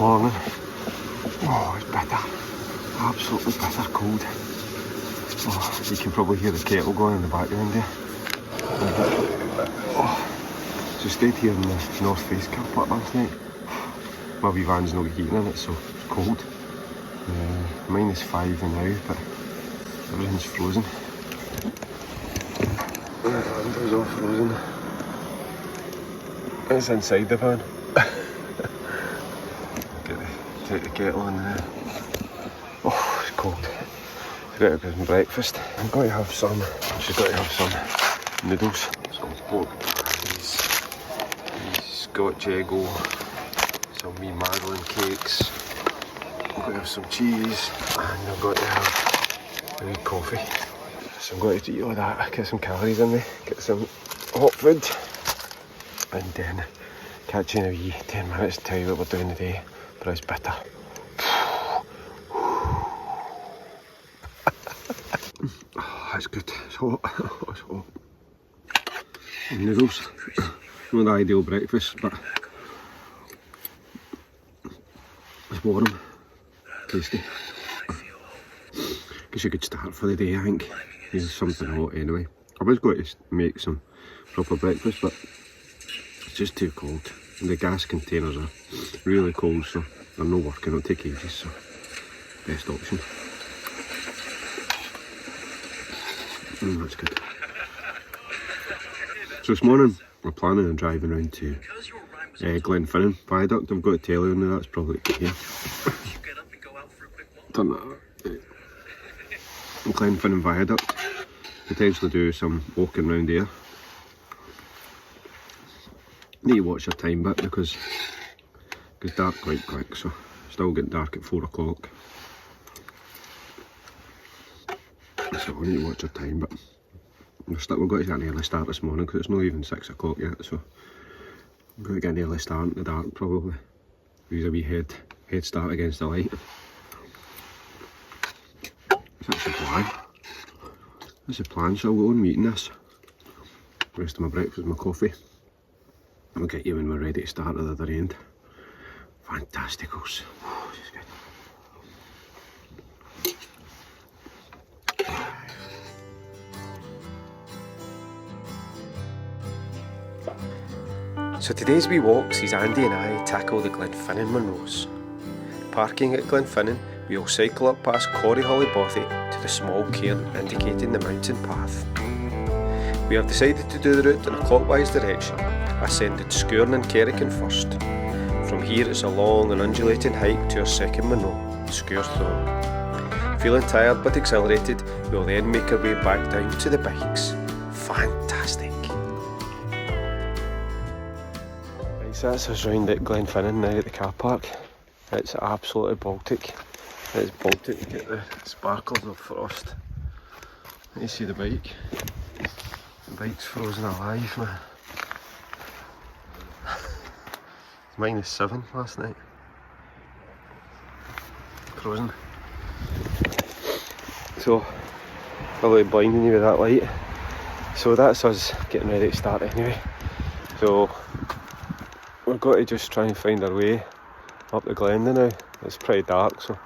morning. Oh, it's bitter. Absolutely bitter cold. Oh, you can probably hear the kettle going in the background there. Oh, so stayed here in the North Face car park last night. My wee van's no heating in it, so it's cold. -5 now, but everything's frozen. The windows all frozen. It's inside the van. Take the kettle in there. Oh, it's cold. I've got to have some breakfast. I've got to have some. She's got to have some noodles. Some pork, these Scotch eggo, some wee Madeleine cakes. I've got to have some cheese, and I've got to have a wee coffee. So I'm going to eat all that, get some calories in me, get some hot food, and then catch you in a wee 10 minutes to tell you what we're doing today. But it's bitter. Oh, that's good. It's hot. Oh, it's hot. And noodles. Not the ideal breakfast, but it's warm. Tasty. Gives you a good start for the day, I think. There's something hot anyway. I was going to make some proper breakfast, but it's just too cold. And the gas containers are really cold, so they're not working. It'll take ages, so best option. That's good. So this morning we're planning on driving around to Glenfinnan Viaduct. I've got to tell you now, that's probably here. Done that. Glenfinnan Viaduct. Potentially do some walking around there. Need to watch your time bit because it gets dark quite quick, so still getting dark at 4 o'clock. So I need to watch your time, but we've got to get an early start this morning because it's not even 6 o'clock yet, so I'm going to get an early start in the dark probably. Use a wee head start against the light. That's the plan. That's the plan, so I'll go on eating this. Rest of my breakfast, my coffee. I'll get you when we're ready to start at the other end. Fantasticals. Oh, this is good. So today's wee walk sees Andy and I tackle the Glenfinnan Munros. Parking at Glenfinnan, we will cycle up past Corryholly-Bothy to the small cairn indicating the mountain path. We have decided to do the route in a clockwise direction, ascending SGURR and COIREACHAN first. From here it's a long and undulating hike to our second Munro, SGURR THUILM. Feeling tired but exhilarated, we will then make our way back down to the bikes. Fantastic! Right, so that's us round at Glenfinnan now at the car park. It's absolutely Baltic. It's Baltic to get the sparkles of frost. You see the bike. The bike's frozen alive, man. It's -7 last night. Frozen. So, probably blinding you with that light. So that's us getting ready to start anyway. So, we've got to just try and find our way up the glen now. It's pretty dark, so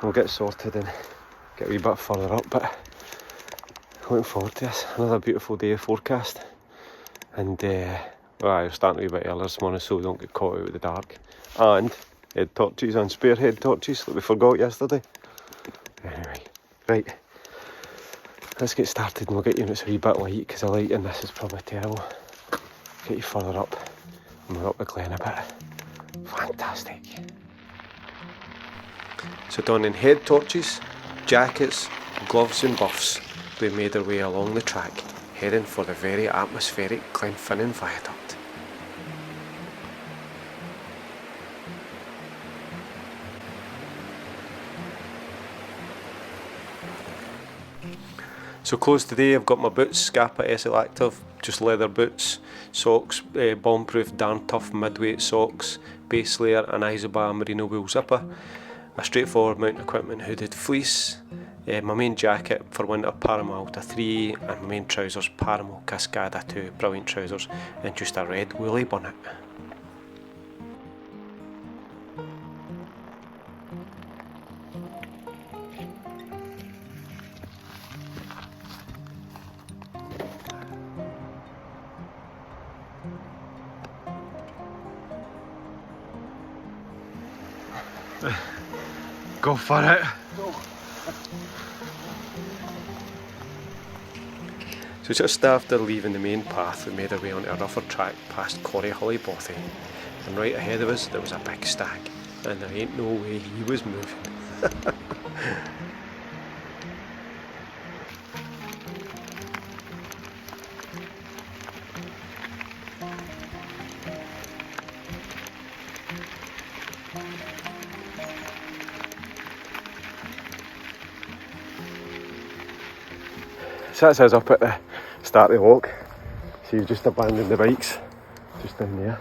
we'll get sorted and get a wee bit further up, but looking forward to this. Another beautiful day of forecast. And well, we're starting a wee bit earlier this morning so we don't get caught out with the dark. And head torches and spare head torches that we forgot yesterday. Anyway, right, let's get started and we'll get you when it's a wee bit light because the light in this is probably terrible. Get you further up and we're up the glen a bit. Fantastic. So donning head torches, jackets, gloves and buffs, we made our way along the track, heading for the very atmospheric Glenfinnan Viaduct. So clothes today, I've got my boots, Scapa SL Active, just leather boots, socks, bomb-proof darn tough mid-weight socks, base layer and Isobar merino wool zipper, a straightforward mountain equipment hooded fleece, my main jacket for winter Paramo Alta 3 and my main trousers Paramo Cascada 2, brilliant trousers, and just a red woolly bonnet. Go for it. So just after leaving the main path, we made our way onto a rougher track past Corrie and right ahead of us there was a big stag, and there ain't no way he was moving. So that's us up at the start of the walk. So you've just abandoned the bikes just down there.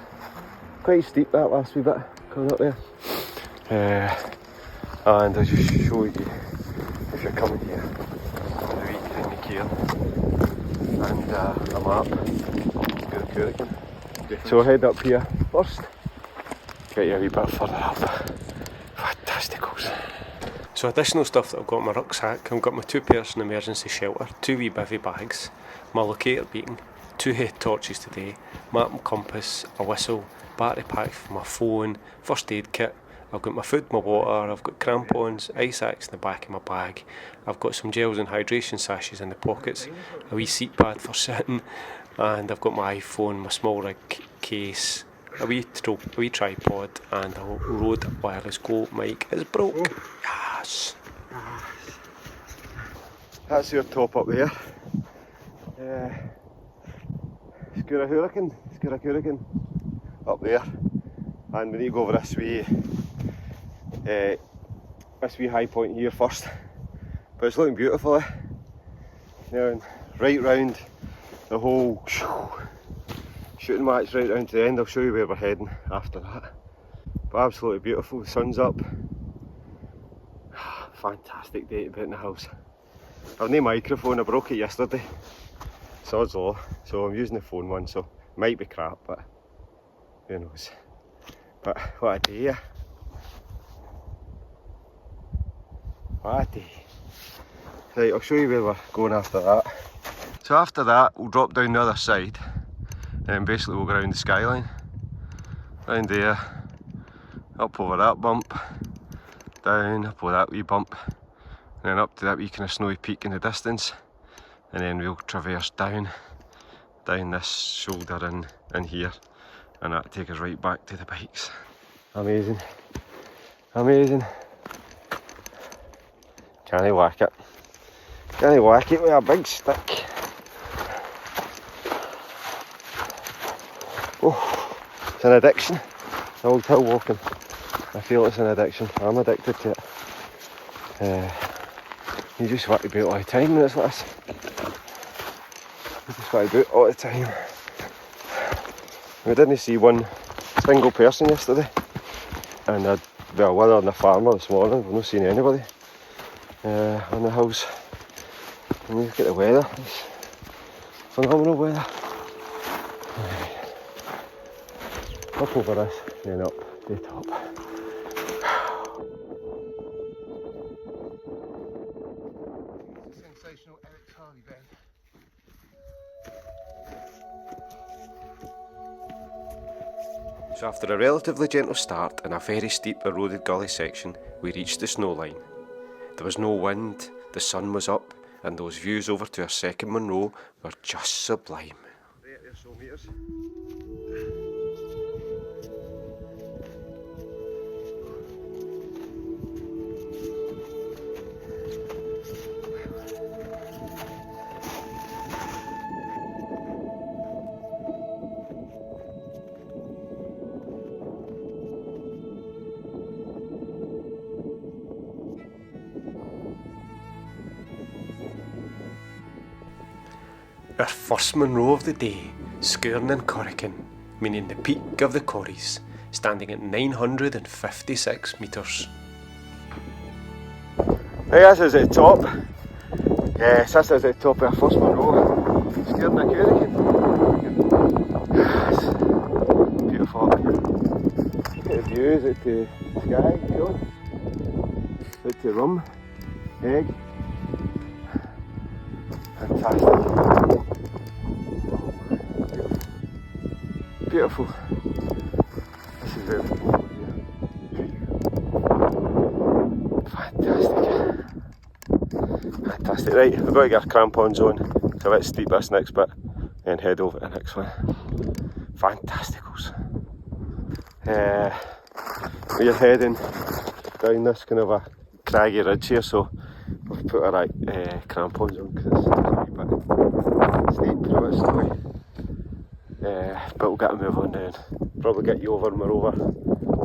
Quite steep that last wee bit coming up there. And I'll just show you, if you're coming here, the wee tiny cairn and a map of COIREACHAN. So we'll head up here first, get you a wee bit further up. Fantasticals. So additional stuff that I've got in my rucksack, I've got my 2-person emergency shelter, 2 wee bivvy bags, my locator beacon, 2 head torches today, map and compass, a whistle, battery pack for my phone, first aid kit, I've got my food, my water, I've got crampons, ice axe in the back of my bag, I've got some gels and hydration sachets in the pockets, a wee seat pad for sitting, and I've got my iPhone, my small rig case, a wee tripod, and a Rode wireless Go mic is broke. Yes! That's your top up there. COIREACHAN up there, and we need to go over this wee high point here first, but it's looking beautiful, eh? Now, and right round the whole shooting match, right round to the end. I'll show you where we're heading after that, but absolutely beautiful. The sun's up. Fantastic day to be in the house. I've no microphone, I broke it yesterday, sod's law, so I'm using the phone one, so it might be crap, but who knows. But what a day, yeah. What a day. Right, I'll show you where we're going after that. So after that, we'll drop down the other side, and then basically we'll go around the skyline. Round there, up over that bump, down, up over that wee bump, and then up to that wee kind of snowy peak in the distance, and then we'll traverse down this shoulder in here, and that'll take us right back to the bikes. Amazing, amazing. Can't whack it. Can't whack it with a big stick. Oh, it's an addiction, old hill walking. I feel it's an addiction. I'm addicted to it. You just want to do it all the time when it's like this. You just want to do it all the time. We didn't see one single person yesterday, and well, other than the farmer this morning, we've not seen anybody on the house. And you look at the weather, it's phenomenal weather. Up over this, then up to the top. Sensational Alex Harley bed. So after a relatively gentle start and a very steep eroded gully section, we reached the snow line. There was no wind, the sun was up, and those views over to our second Munro were just sublime. There's so meters. Our first Munro of the day, SGURR in COIREACHAN, meaning the peak of the Corries, standing at 956 metres. Hey, this is at the top. Yes, this is at the top of our first Munro. SGURR in COIREACHAN. Yes. Beautiful up here. Look at the views out to the sky, out to Rum, Egg. Fantastic. Beautiful. This is very cool here. right, we've got to get our crampons on. It's a bit steep this next bit, and head over to the next one. Fantasticals. We're heading down this kind of a craggy ridge here, so we've put our crampons on because it's a bit steep, a bit snowy. But we'll get a move on down. Probably get you over Munro.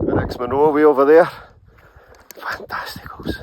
The next Munro way over there. Fantasticals.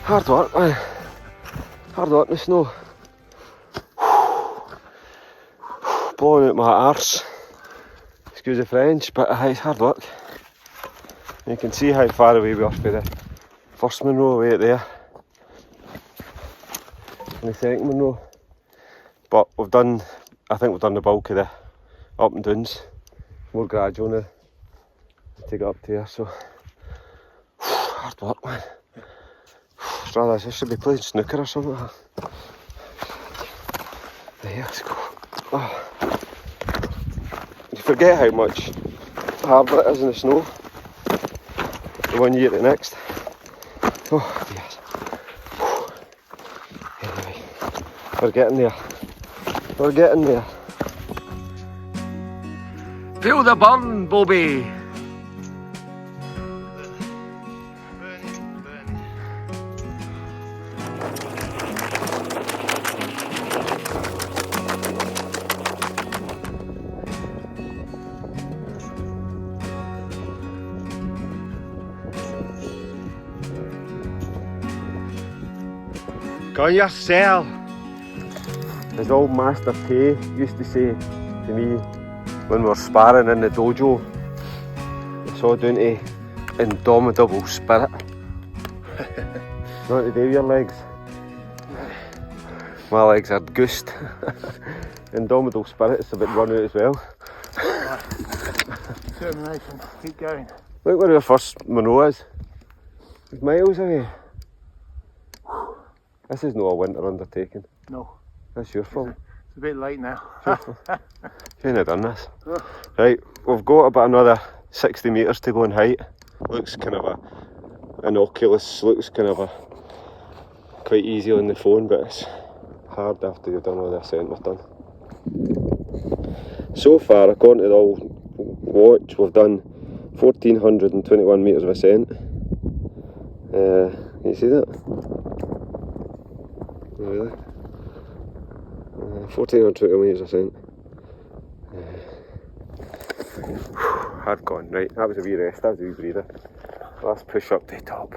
Hard work, man. Hard work in the snow. Blowing out my arse. Excuse the French, but it's hard work. You can see how far away we are from the first Munro way out there. And the second Munro. But we've done, I think we've done the bulk of the up and downs. More gradual now to get up to here, so hard work, man. Rather, I should be playing snooker or something like that. There, let's go. Oh. You forget how much harder it is in the snow. The one year to the next. Oh dear. Anyway, we're getting there. We're getting there. Feel the burn, Bobby! Go yourself! As old Master Tay used to say to me when we were sparring in the dojo, it's all down to indomitable spirit. Not to do with your legs. My legs are goosed. Indomitable spirit's a bit run out as well. Determination, keep going. Look where our first Munro is. It's miles away. This is not a winter undertaking. No. That's your fault. It's a bit late now. Shouldn't have done this. Right, we've got about another 60 metres to go in height. Looks kind of a innocuous, looks kind of a quite easy on the phone, but it's hard after you've done all the ascent we've done. So far, according to the old watch, we've done 1421 metres of ascent. Can you see that? Oh, really? 1420 metres ascent. Hard gone. Right, that was a wee rest, that was a wee breather. Let's push up to the top.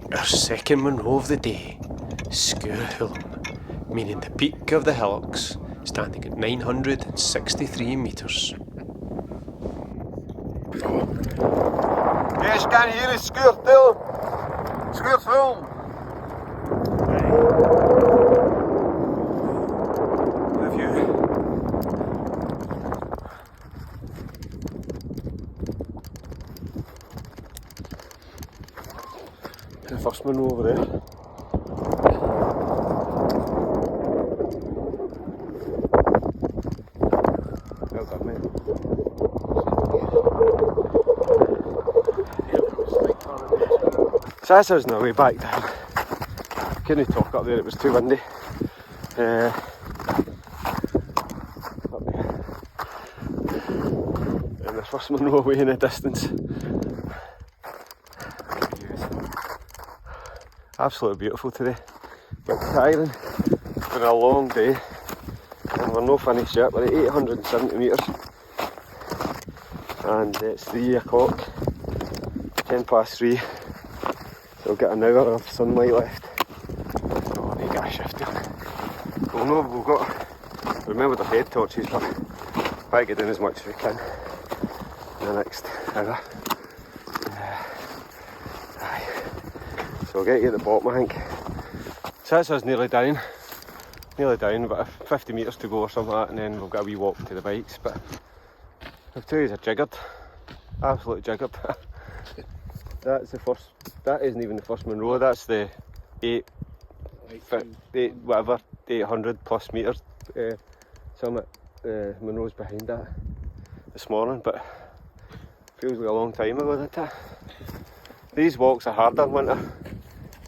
Our second Munro of the day, SGURR, meaning the peak of the hillocks, standing at 963 metres. Yes, can hear it, SGURR, tell him. SGURR THUILM. The view. The first Munro over there. Well done, mate. So that's us on our way back down. Couldn't talk up there, it was too windy. Up there. And the first Munro away in the distance. Absolutely beautiful today, but tiring. It's been a long day and we're not finished yet. We're at 870 metres and it's 3 o'clock, 10 past 3, so we'll get an hour of sunlight left. So I need to get a shift done. Well no, we've got, remember the head torches, but try to get in as much as we can in the next hour. So we'll get to the bottom, I think. So that's us nearly down, about 50 metres to go or something like that, and then we'll get a wee walk to the bikes. But the two are jiggered, absolutely jiggered. That's the first, that isn't even the first Munro, that's the 800 plus metres summit. Munro's behind that this morning, but feels like a long time ago, doesn't it? These walks are harder in winter.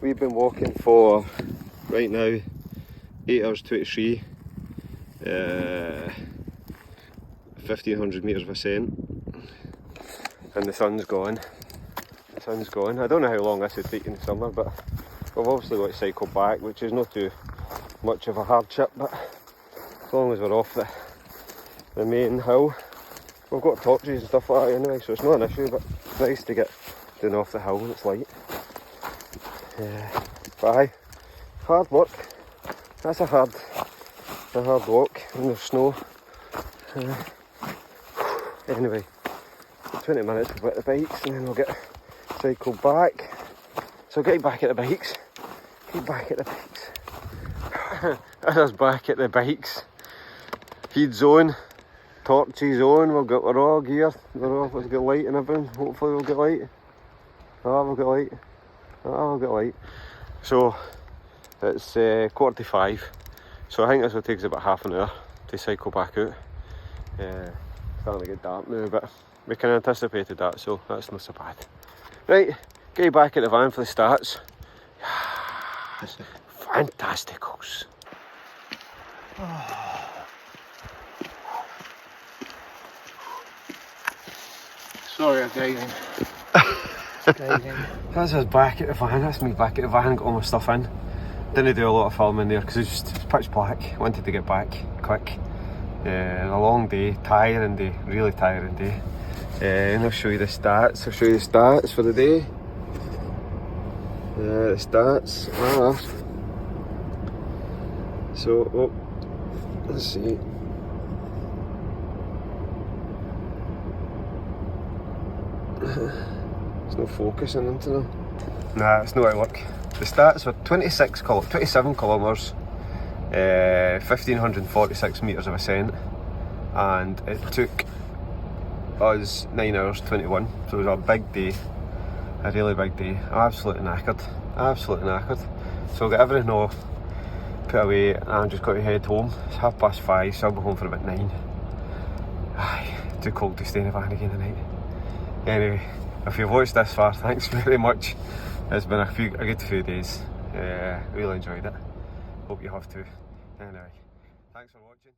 We've been walking for, right now, 8 hours 23, 1500 metres of ascent, and the sun's gone. The sun's gone. I don't know how long this would take in the summer, but we've obviously got to cycle back, which is not too much of a hardship, but as long as we're off the main hill, we've got torches and stuff like that anyway, so it's not an issue, but it's nice to get down off the hill when it's light. But aye, hard work. That's a hard walk in the snow. Anyway, 20 minutes we'll get the bikes and then we'll get cycle back. So get back at the bikes. Get back at the bikes. That's us back at the bikes. Feeds on, torches on, we're all geared. We've got light and everything. Hopefully we'll get light. Oh, we'll get light. Oh, we'll get light. So it's 4:45. So I think this will take us about half an hour to cycle back out. Starting to get dark now, but we can anticipated that, so that's not so bad. Right, get back at the van for the starts. Yes, fantasticals. Sorry, I'm diving. That's us back at the van, that's me back at the van, got all my stuff in. Didn't do a lot of filming there because it's pitch black, wanted to get back quick. A long day, tiring day, really tiring day. And I'll show you the stats, for the day. The stats are... So, oh, let's see. It's not focusing into them. Nah, it's not at work. The stats were 27 kilometres, 1546 metres of ascent, and it took us 9 hours 21, so it was a big day, a really big day. Absolutely knackered, So I got everything off, put away, and I'm just got to head home. It's 5:30, so I'll be home for about 9. Aye, too cold to stay in the van again tonight. Anyway, if you've watched this far, thanks very much. It's been a good few days. Really enjoyed it. Hope you have too. Anyway, thanks for watching.